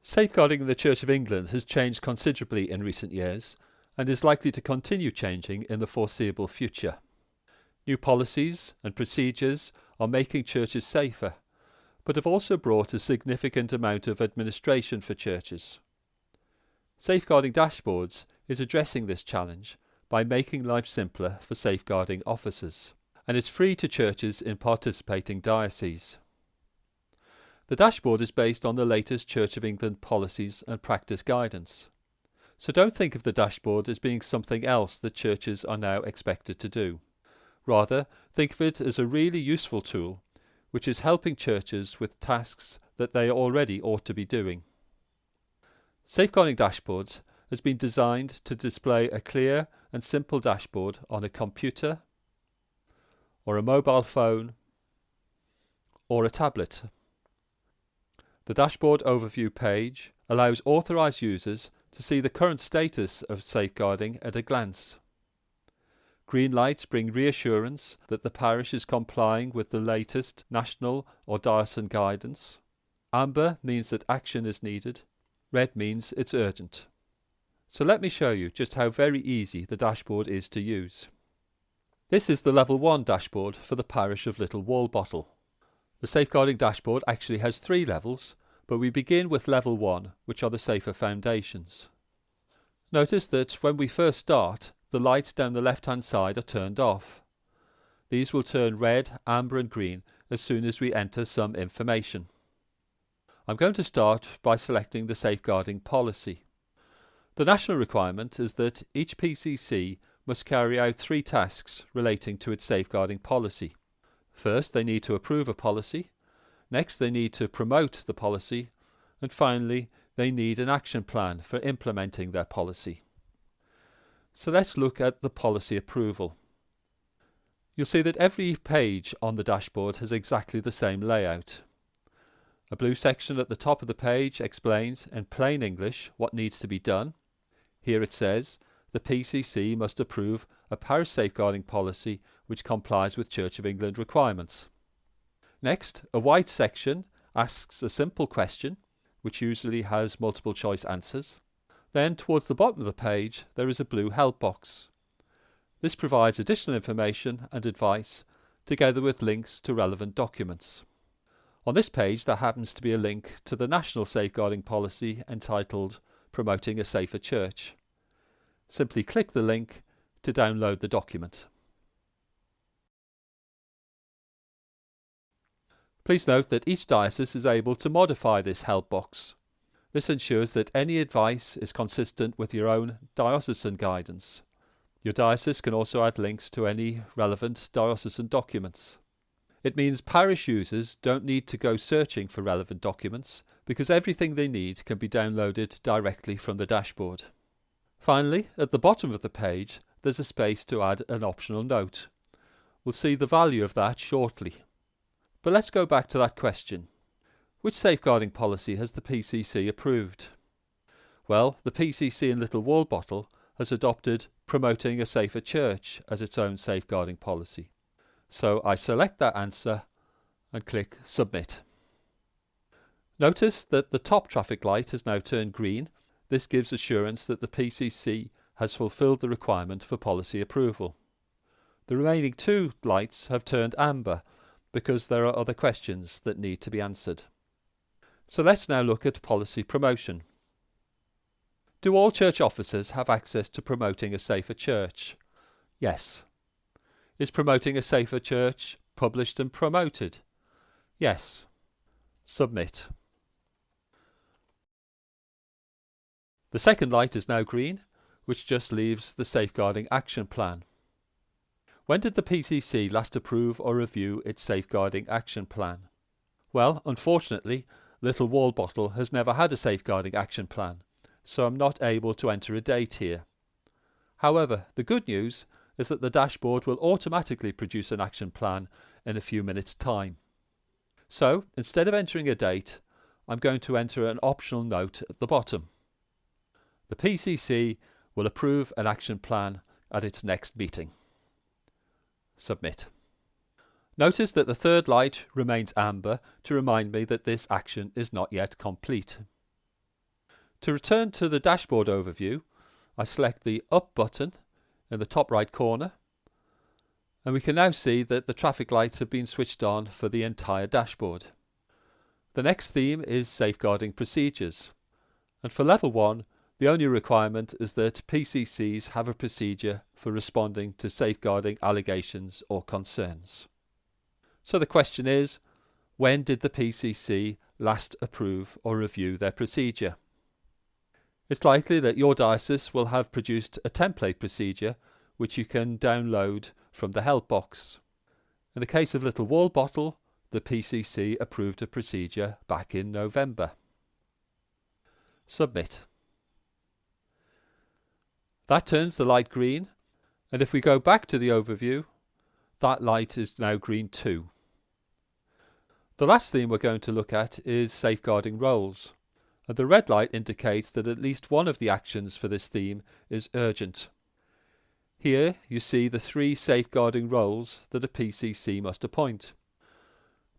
Safeguarding the Church of England has changed considerably in recent years and is likely to continue changing in the foreseeable future. New policies and procedures are making churches safer, but have also brought a significant amount of administration for churches. Safeguarding Dashboards is addressing this challenge by making life simpler for safeguarding officers, and it's free to churches in participating dioceses. The dashboard is based on the latest Church of England policies and practice guidance. So don't think of the dashboard as being something else that churches are now expected to do. Rather, think of it as a really useful tool which is helping churches with tasks that they already ought to be doing. Safeguarding Dashboards has been designed to display a clear and simple dashboard on a computer or a mobile phone or a tablet. The dashboard overview page allows authorised users to see the current status of safeguarding at a glance. Green lights bring reassurance that the parish is complying with the latest national or diocesan guidance. Amber means that action is needed. Red means it's urgent. So let me show you just how very easy the dashboard is to use. This is the Level 1 dashboard for the parish of Little Walbottle. The Safeguarding Dashboard actually has 3 levels, but we begin with Level 1, which are the safer foundations. Notice that when we first start, the lights down the left-hand side are turned off. These will turn red, amber and green as soon as we enter some information. I'm going to start by selecting the safeguarding policy. The national requirement is that each PCC must carry out 3 tasks relating to its safeguarding policy. First, they need to approve a policy. Next, they need to promote the policy. And finally, they need an action plan for implementing their policy. So let's look at the policy approval. You'll see that every page on the dashboard has exactly the same layout. A blue section at the top of the page explains in plain English what needs to be done. Here it says the PCC must approve a parish safeguarding policy which complies with Church of England requirements. Next, a white section asks a simple question, which usually has multiple choice answers. Then, towards the bottom of the page, there is a blue help box. This provides additional information and advice, together with links to relevant documents. On this page, there happens to be a link to the national safeguarding policy entitled Promoting a Safer Church. Simply click the link to download the document. Please note that each diocese is able to modify this help box. This ensures that any advice is consistent with your own diocesan guidance. Your diocese can also add links to any relevant diocesan documents. It means parish users don't need to go searching for relevant documents because everything they need can be downloaded directly from the dashboard. Finally, at the bottom of the page, there's a space to add an optional note. We'll see the value of that shortly. But let's go back to that question. Which safeguarding policy has the PCC approved? Well, the PCC in Little Walbottle has adopted Promoting a Safer Church as its own safeguarding policy. So I select that answer and click Submit. Notice that the top traffic light has now turned green. This gives assurance that the PCC has fulfilled the requirement for policy approval. The remaining 2 lights have turned amber because there are other questions that need to be answered. So let's now look at policy promotion. Do all church officers have access to promoting a safer church? Yes. Is promoting a safer church published and promoted? Yes. Submit. The second light is now green, which just leaves the safeguarding action plan. When did the PCC last approve or review its safeguarding action plan? Well, unfortunately, Little Walbottle has never had a safeguarding action plan, so I'm not able to enter a date here. However, the good news is that the dashboard will automatically produce an action plan in a few minutes' time. So, instead of entering a date, I'm going to enter an optional note at the bottom. The PCC will approve an action plan at its next meeting. Submit. Notice that the third light remains amber to remind me that this action is not yet complete. To return to the dashboard overview, I select the Up button in the top right corner, and we can now see that the traffic lights have been switched on for the entire dashboard. The next theme is Safeguarding Procedures, and for Level 1, the only requirement is that PCCs have a procedure for responding to safeguarding allegations or concerns. So the question is, when did the PCC last approve or review their procedure? It's likely that your diocese will have produced a template procedure which you can download from the help box. In the case of Little Wall Bottle, the PCC approved a procedure back in November. Submit. That turns the light green, and if we go back to the overview, that light is now green too. The last theme we're going to look at is safeguarding roles, and the red light indicates that at least one of the actions for this theme is urgent. Here you see the 3 safeguarding roles that a PCC must appoint.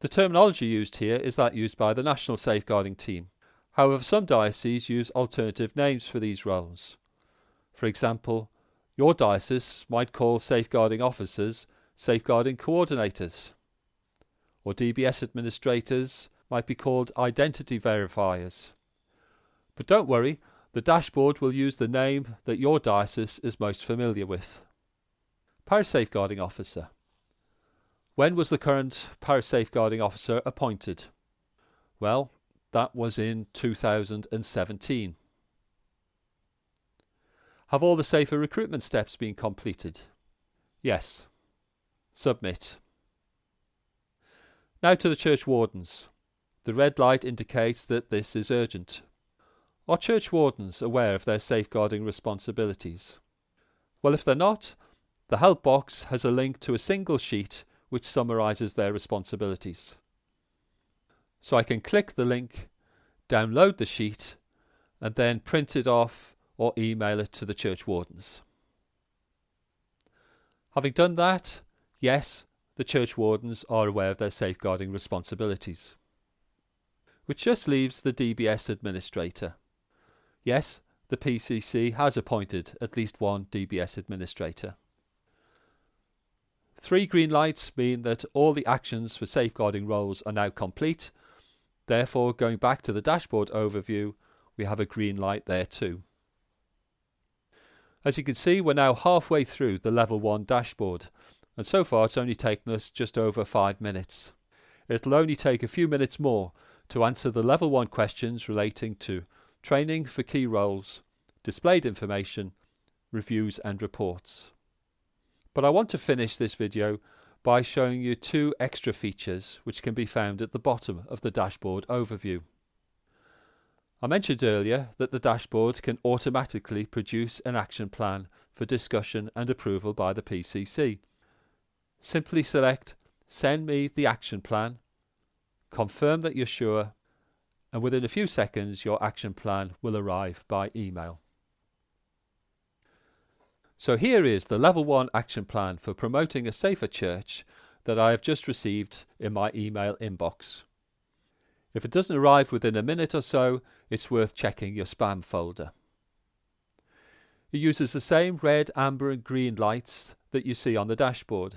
The terminology used here is that used by the National Safeguarding Team. However, some dioceses use alternative names for these roles. For example, your diocese might call safeguarding officers safeguarding coordinators, or DBS administrators might be called identity verifiers. But don't worry, the dashboard will use the name that your diocese is most familiar with. Parish Safeguarding Officer. When was the current Parish Safeguarding Officer appointed? Well, that was in 2017. Have all the safer recruitment steps been completed? Yes. Submit. Now to the Churchwardens. The red light indicates that this is urgent. Are Churchwardens aware of their safeguarding responsibilities? Well, if they're not, the help box has a link to a single sheet which summarises their responsibilities. So I can click the link, download the sheet, and then print it off or email it to the Churchwardens. Having done that, yes, the Churchwardens are aware of their safeguarding responsibilities. Which just leaves the DBS administrator. Yes, the PCC has appointed at least one DBS administrator. 3 green lights mean that all the actions for safeguarding roles are now complete. Therefore, going back to the dashboard overview, we have a green light there too. As you can see, we're now halfway through the Level 1 dashboard, and so far it's only taken us just over 5 minutes. It'll only take a few minutes more to answer the Level 1 questions relating to training for key roles, displayed information, reviews and reports. But I want to finish this video by showing you 2 extra features which can be found at the bottom of the dashboard overview. I mentioned earlier that the dashboard can automatically produce an action plan for discussion and approval by the PCC. Simply select Send me the action plan, confirm that you're sure, and within a few seconds your action plan will arrive by email. So here is the Level 1 action plan for promoting a safer church that I have just received in my email inbox. If it doesn't arrive within a minute or so, it's worth checking your spam folder. It uses the same red, amber and green lights that you see on the dashboard.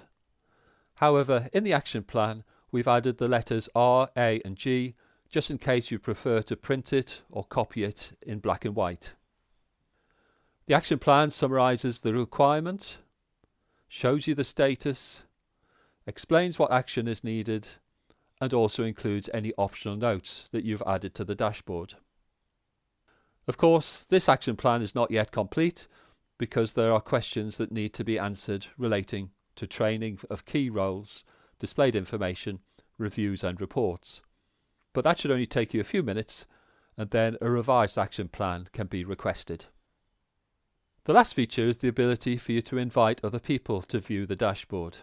However, in the action plan, we've added the letters R, A and G, just in case you prefer to print it or copy it in black and white. The action plan summarises the requirement, shows you the status, explains what action is needed, and also includes any optional notes that you've added to the dashboard. Of course, this action plan is not yet complete because there are questions that need to be answered relating to training of key roles, displayed information, reviews and reports. But that should only take you a few minutes, and then a revised action plan can be requested. The last feature is the ability for you to invite other people to view the dashboard.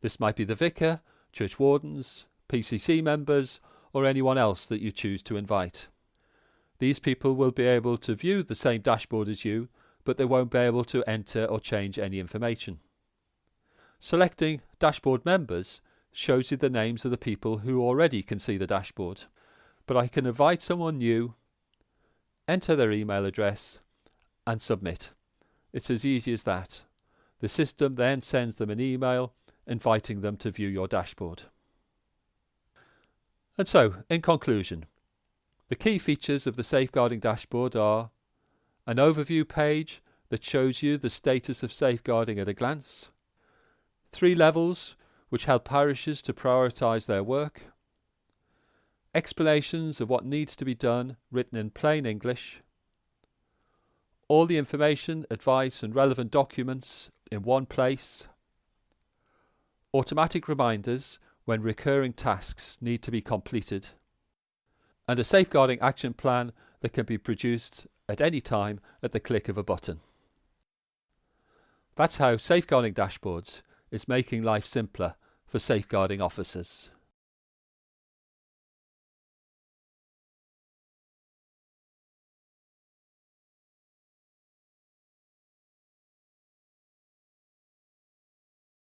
This might be the vicar, Churchwardens, PCC members, or anyone else that you choose to invite. These people will be able to view the same dashboard as you, but they won't be able to enter or change any information. Selecting Dashboard Members shows you the names of the people who already can see the dashboard, but I can invite someone new, enter their email address and submit. It's as easy as that. The system then sends them an email inviting them to view your dashboard. And so, in conclusion, the key features of the Safeguarding Dashboard are an overview page that shows you the status of safeguarding at a glance, 3 levels which help parishes to prioritise their work, explanations of what needs to be done written in plain English, all the information, advice and relevant documents in one place, automatic reminders when recurring tasks need to be completed, and a safeguarding action plan that can be produced at any time at the click of a button. That's how Safeguarding Dashboards is making life simpler for safeguarding officers.